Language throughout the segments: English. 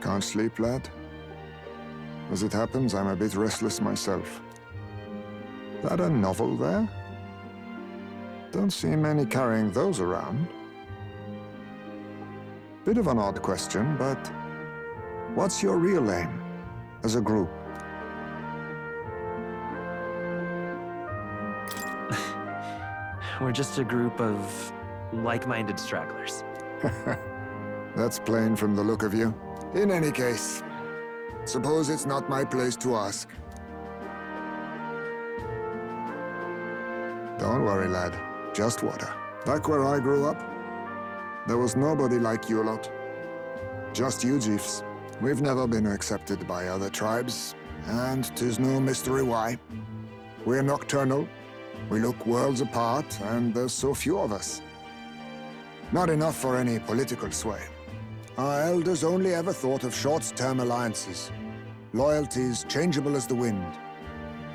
Can't sleep, lad? As it happens, I'm a bit restless myself. That a novel there? Don't see many carrying those around. Bit of an odd question, but what's your real aim as a group? We're just a group of like-minded stragglers. That's plain from the look of you. In any case, suppose it's not my place to ask. Don't worry, lad. Just water. Back where I grew up, there was nobody like you lot. Just you chiefs. We've never been accepted by other tribes, and 'tis no mystery why. We're nocturnal, we look worlds apart, and there's so few of us. Not enough for any political sway. Our elders only ever thought of short-term alliances, loyalties changeable as the wind.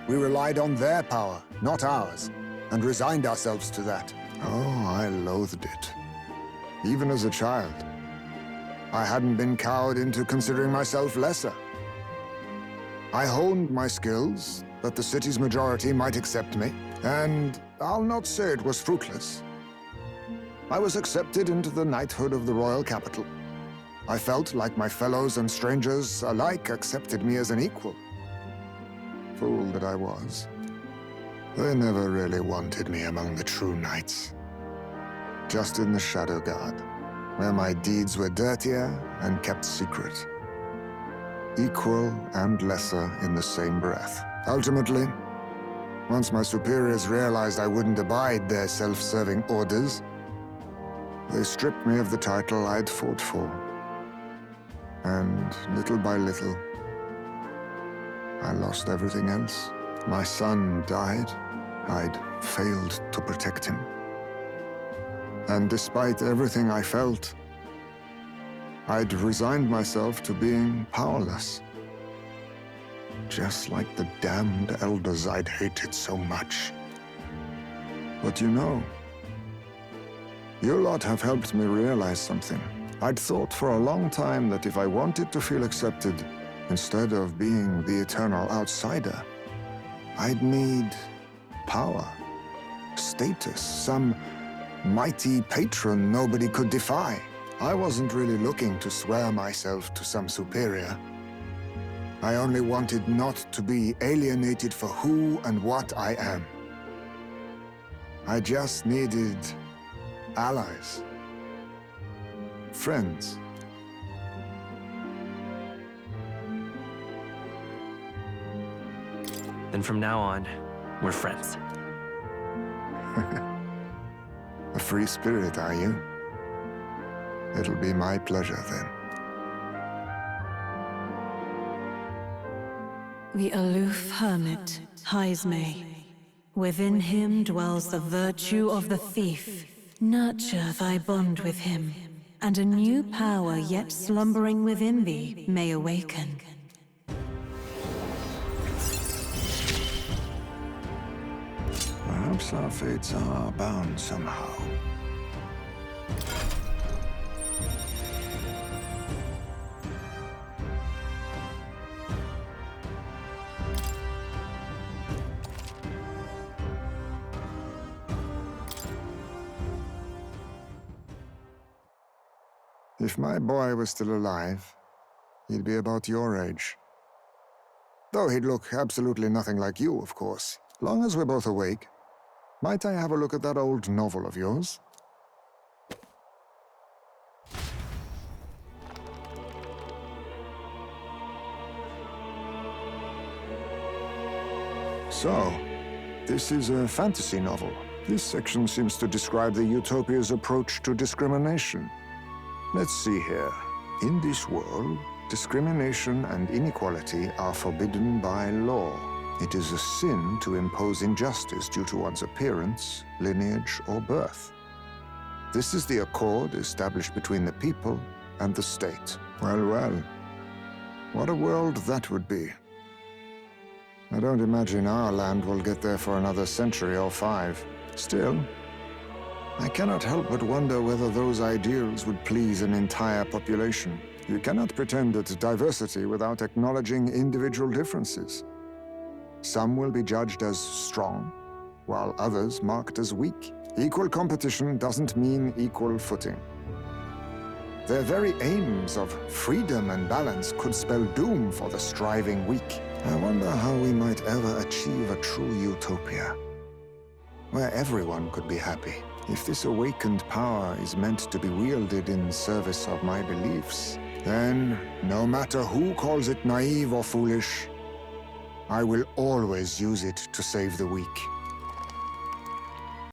We relied on their power, not ours, and resigned ourselves to that. Oh, I loathed it. Even as a child. I hadn't been cowed into considering myself lesser. I honed my skills, that the city's majority might accept me, and I'll not say it was fruitless. I was accepted into the knighthood of the royal capital. I felt like my fellows and strangers alike accepted me as an equal. Fool that I was. They never really wanted me among the true knights. Just in the Shadow Guard, where my deeds were dirtier and kept secret. Equal and lesser in the same breath. Ultimately, once my superiors realized I wouldn't abide their self-serving orders, they stripped me of the title I'd fought for. And little by little, I lost everything else. My son died. I'd failed to protect him. And despite everything I felt, I'd resigned myself to being powerless. Just like the damned elders I'd hated so much. But you know, you lot have helped me realize something. I'd thought for a long time that if I wanted to feel accepted, instead of being the eternal outsider, I'd need power, status, some mighty patron nobody could defy. I wasn't really looking to swear myself to some superior. I only wanted not to be alienated for who and what I am. I just needed allies. Friends. And from now on, we're friends. A free spirit, are you? It'll be my pleasure, then. The aloof hermit, Heismay. Within him dwells the virtue of the thief. Nurture thy bond with him, and a new power yet slumbering within thee may awaken. Perhaps our fates are bound somehow. If my boy was still alive, he'd be about your age. Though he'd look absolutely nothing like you, of course. Long as we're both awake, might I have a look at that old novel of yours? So, this is a fantasy novel. This section seems to describe the Utopia's approach to discrimination. Let's see here. In this world, discrimination and inequality are forbidden by law. It is a sin to impose injustice due to one's appearance, lineage, or birth. This is the accord established between the people and the state. Well, well. What a world that would be. I don't imagine our land will get there for another century or 5. Still, I cannot help but wonder whether those ideals would please an entire population. You cannot pretend at diversity without acknowledging individual differences. Some will be judged as strong, while others marked as weak. Equal competition doesn't mean equal footing. Their very aims of freedom and balance could spell doom for the striving weak. I wonder how we might ever achieve a true utopia, where everyone could be happy. If this awakened power is meant to be wielded in service of my beliefs, then, no matter who calls it naive or foolish, I will always use it to save the weak.